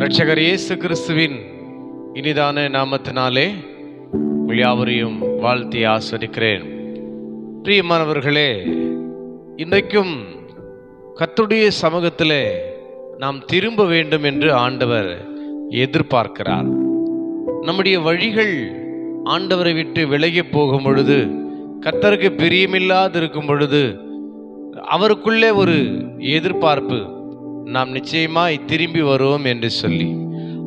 இரட்சகர் இயேசு கிறிஸ்துவின் இனிதான நாமத்தினாலே உங்கள் யாவரையும் வாழ்த்தி ஆசீர்வதிக்கிறேன். பிரியமானவர்களே, இன்றைக்கும் கர்த்தருடைய சமூகத்திலே நாம் திரும்ப வேண்டும் என்று ஆண்டவர் எதிர்பார்க்கிறார். நம்முடைய வழிகள் ஆண்டவரை விட்டு விலகி போகும் பொழுது, கர்த்தருக்கு பிரியமில்லாது இருக்கும் பொழுது, அவருக்குள்ளே ஒரு எதிர்பார்ப்பு, நாம் நிச்சயமாய் திரும்பி வருவோம் என்று சொல்லி.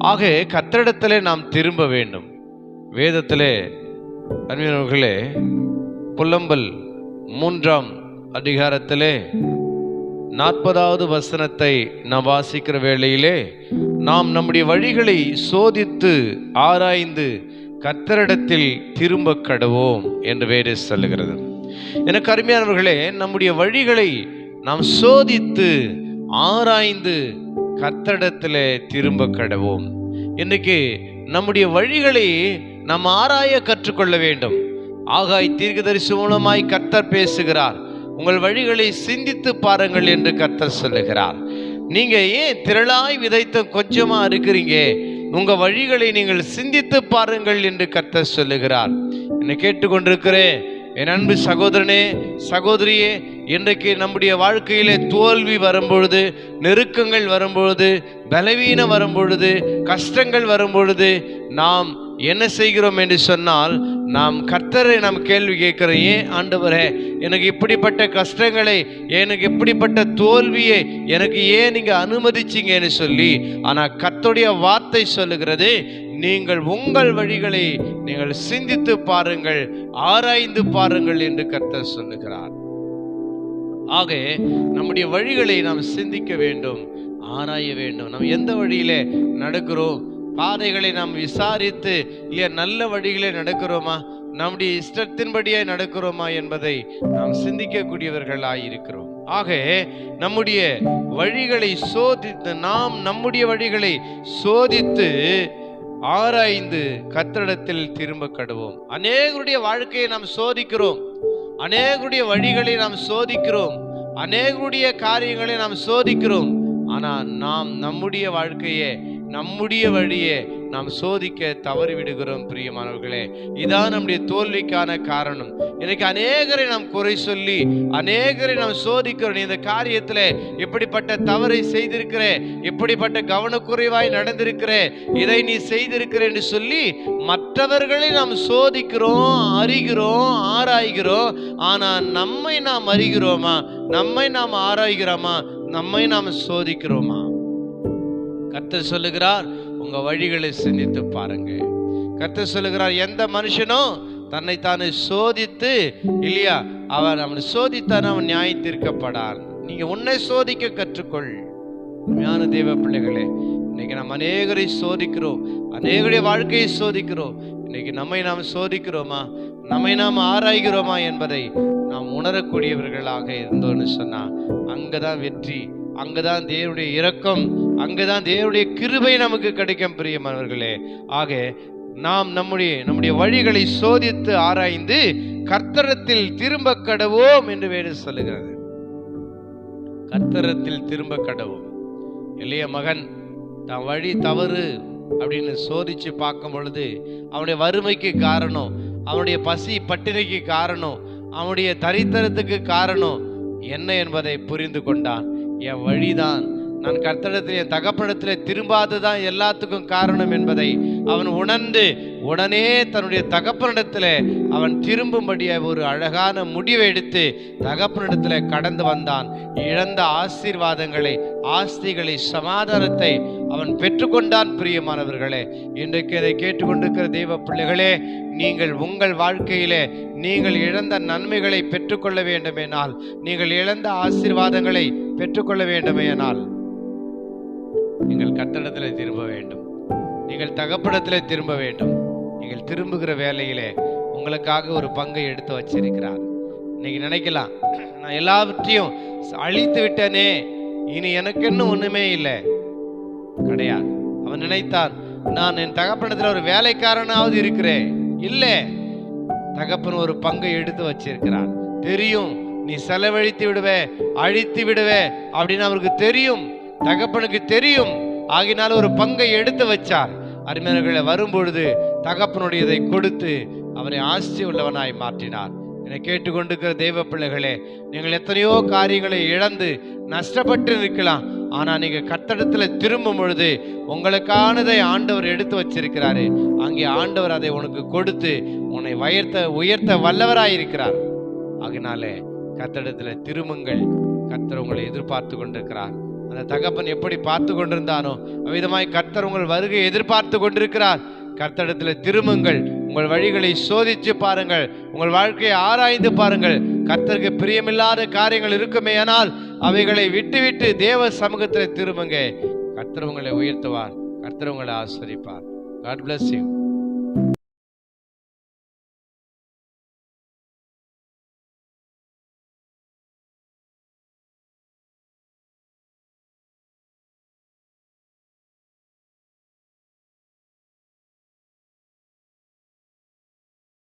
ஆக கர்த்தரிடத்திலே நாம் திரும்ப வேண்டும். வேதத்திலே அன்பியர்களே, புலம்பல் 3ஆம் அதிகாரத்திலே 40வது வசனத்தை நாம் வாசிக்கிற வேளையிலே, நாம் நம்முடைய வழிகளை சோதித்து ஆராய்ந்து கர்த்தரிடத்தில் திரும்ப கடவோம் என்று வேதம் சொல்லுகிறது. எனக்கு அருமையானவர்களே, நம்முடைய வழிகளை நாம் சோதித்து ஆராய்ந்து கர்த்தரிடத்திலே திரும்ப கடவோம். இன்றைக்கு நம்முடைய வழிகளை நாம் ஆராய கற்றுக்கொள்ள வேண்டும். ஆகாய் தீர்க்கதரிசி மூலமாய் கர்த்தர் பேசுகிறார். உங்கள் வழிகளை சிந்தித்து பாருங்கள் என்று கர்த்தர் சொல்லுகிறார். நீங்க ஏன் திரளாய் விதைத்த கொஞ்சமா இருக்கிறீங்க? உங்க வழிகளை நீங்கள் சிந்தித்து பாருங்கள் என்று கர்த்தர் சொல்லுகிறார். என்னை கேட்டுக்கொண்டிருக்கிறேன் என் அன்பு சகோதரனே, சகோதரியே, இன்றைக்கு நம்முடைய வாழ்க்கையிலே தோல்வி வரும்பொழுது, நெருக்கங்கள் வரும்பொழுது, பலவீனம் வரும்பொழுது, கஷ்டங்கள் வரும்பொழுது நாம் என்ன செய்கிறோம் என்று சொன்னால், நாம் கர்த்தரை நாம் கேள்வி கேட்கிறோம். ஏன் ஆண்டவரே எனக்கு இப்படிப்பட்ட கஷ்டங்களை, எனக்கு இப்படிப்பட்ட தோல்வியை எனக்கு ஏன் நீங்க அனுமதிச்சிங்கன்னு சொல்லி. ஆனால் கர்த்தருடைய வார்த்தை சொல்லுகிறது, நீங்கள் உங்கள் வழிகளை நீங்கள் சிந்தித்து பாருங்கள், ஆராய்ந்து பாருங்கள் என்று கர்த்தர் சொல்லுகிறார். ஆக நம்முடைய வழிகளை நாம் சிந்திக்க வேண்டும், ஆராய வேண்டும். நாம் எந்த வழியிலே நடக்கிறோம், பாதைகளை நாம் விசாரித்து, இல்லையா நல்ல வழிகளே நடக்கிறோமா, நம்முடைய இஷ்டத்தின்படியே நடக்கிறோமா என்பதை நாம் சிந்திக்கக்கூடியவர்களாய் இருக்கிறோம். ஆக நம்முடைய வழிகளை சோதித்து, நாம் நம்முடைய வழிகளை சோதித்து ஆராய்ந்து கர்த்தரிடத்தில் திரும்ப கடவோம். அநேகருடைய வாழ்க்கையை நாம் சோதிக்கிறோம், அநேகருடைய வழிகளை நாம் சோதிக்கிறோம், அநேகருடைய காரியங்களை நாம் சோதிக்கிறோம். ஆனால் நாம் நம்முடைய வாழ்க்கையை, நம்முடைய வழியை நாம் சோதிக்க தவறி விடுகிறோம். பிரியமானவர்களே, இதான் நம்முடைய தோல்விக்கான காரணம். எனக்கு அநேகரை நாம் குறை சொல்லி, அநேகரை நாம் சோதிக்கிறோம். நீ இந்த காரியத்தில் இப்படிப்பட்ட தவறை செய்திருக்கிற, இப்படிப்பட்ட கவனக்குறைவாய் நடந்திருக்கிற, இதை நீ செய்திருக்கிற என்று சொல்லி மற்றவர்களை நாம் சோதிக்கிறோம், அறிகிறோம், ஆராய்கிறோம். ஆனால் நம்மை நாம் அறிகிறோமா? நம்மை நாம் ஆராய்கிறோமா? நம்மை நாம் சோதிக்கிறோமா? கர்த்தர் சொல்லுகிறார், உங்க வழிகளை சிந்தித்து பாருங்க. கர்த்தர் சொல்லுகிறார், எந்த மனுஷனும் தன்னைத்தானே சோதித்து, இல்லையா, அவன் சோதித்தான் அவன் நியாயம் தீர்க்கப்படான். நீங்க உன்னை சோதிக்க கற்றுக்கொள். ஞான தேவ பிள்ளைகளே, இன்னைக்கு நாம் அநேகரை சோதிக்கிறோம், அநேகருடைய வாழ்க்கையை சோதிக்கிறோம். இன்னைக்கு நம்மை நாம் சோதிக்கிறோமா, நம்மை நாம் ஆராய்கிறோமா என்பதை நாம் உணரக்கூடியவர்களாக இருந்தோன்னு சொன்னா, அங்கதான் வெற்றி, அங்கதான் தேவனுடைய இரக்கம், அங்கதான் தேவனுடைய கிருபை நமக்கு கிடைக்கும். பிரியமானவர்களே, ஆக நாம் நம்முடைய வழிகளை சோதித்து ஆராய்ந்து கர்த்தரிடத்தில் திரும்ப கடவோம் என்று வேதம் சொல்லுகிறது. கர்த்தரிடத்தில் திரும்ப கடவோம். எளிய மகன் தான் வழி தவறு அப்படின்னு சோதிச்சு பார்க்கும் பொழுது, அவனுடைய வறுமைக்கு காரணம், அவனுடைய பசி பட்டினிக்கு காரணம், அவனுடைய தரித்திரத்துக்கு காரணம் என்ன என்பதை புரிந்து கொண்டான். என் வழிதான், நான் கர்த்தரிடத்தில், என் தகப்பனிடத்தில் திரும்பாததான் எல்லாத்துக்கும் காரணம் என்பதை அவன் உணர்ந்து உடனே தன்னுடைய தகப்பனிடத்தில் அவன் திரும்பும்படிய ஒரு அழகான முடிவை எடுத்து தகப்பனிடத்தில் கடந்து வந்தான். இழந்த ஆசீர்வாதங்களை, ஆஸ்திகளை, சமாதானத்தை அவன் பெற்றுக்கொண்டான். பிரியமானவர்களே, இன்றைக்கு இதை கேட்டுக்கொண்டிருக்கிற தெய்வ பிள்ளைகளே, நீங்கள் உங்கள் வாழ்க்கையிலே நீங்கள் இழந்த நன்மைகளை பெற்றுக்கொள்ள வேண்டுமேனால், நீங்கள் இழந்த ஆசீர்வாதங்களை பெற்றுக்கொள்ள வேண்டுமேனால், நீங்கள் கர்த்தரிடத்தில் திரும்ப வேண்டும், நீங்கள் தகப்பனிடத்தில் திரும்ப வேண்டும். நீங்கள் திரும்புகிற வேலையிலே உங்களுக்காக ஒரு பங்கை எடுத்து வச்சிருக்கிறார். இன்னைக்கு நினைக்கலாம், நான் எல்லாவற்றையும் அழித்து விட்டனே, இனி எனக்கு என்ன ஒண்ணுமே இல்லை. கிடையாது. அவன் நினைத்தான், நான் என் தகப்பனிடத்தில் ஒரு வேலைக்காரனாவது இருக்கிறேன். இல்லை, தகப்பன் ஒரு பங்கை எடுத்து வச்சிருக்கிறார். தெரியும் நீ செலவழித்து விடுவே, அழித்து விடுவே அப்படின்னு அவருக்கு தெரியும், தகப்பனுக்கு தெரியும். ஆகினாலும் ஒரு பங்கை எடுத்து வச்சார். அருமையானவர்களே, வரும்பொழுது தகப்பனுடையதை கொடுத்து அவரை ஆசி உள்ளவனாய் மாற்றினார். என்னை கேட்டுக்கொண்டிருக்கிற தெய்வ பிள்ளைகளே, நீங்கள் எத்தனையோ காரியங்களை இழந்து நஷ்டப்பட்டு இருக்கலாம். ஆனா நீங்க கர்த்தரிடத்துல திரும்பும் பொழுது உங்களுக்கானதை ஆண்டவர் எடுத்து வச்சிருக்கிறாரு. அங்கே ஆண்டவர் அதை உனக்கு கொடுத்து உன்னை உயர்த்த வல்லவராயிருக்கிறார். அதனாலே கர்த்தரிடத்துல திரும்புங்கள். கர்த்தர் உங்களை எதிர்பார்த்து கொண்டிருக்கிறார். அந்த தகப்பன் எப்படி பார்த்து கொண்டிருந்தானோ அவ்விதமாய் கர்த்தர் உங்கள் வருகை எதிர்பார்த்து கொண்டிருக்கிறார். கர்த்தரிடத்துல திரும்புங்கள். உங்கள் வழிகளை சோதிச்சு பாருங்கள். உங்கள் வாழ்க்கையை ஆராய்ந்து பாருங்கள். கர்த்தருக்கு பிரியமில்லாத காரியங்கள் இருக்குமே, ஆனால் அவைகளை விட்டுவிட்டு தேவ சமூகத்தில் திரும்புங்க. கர்த்தர் உங்களை உயர்த்துவார். கர்த்தர் உங்களை ஆசீர்வதிப்பார். God bless you.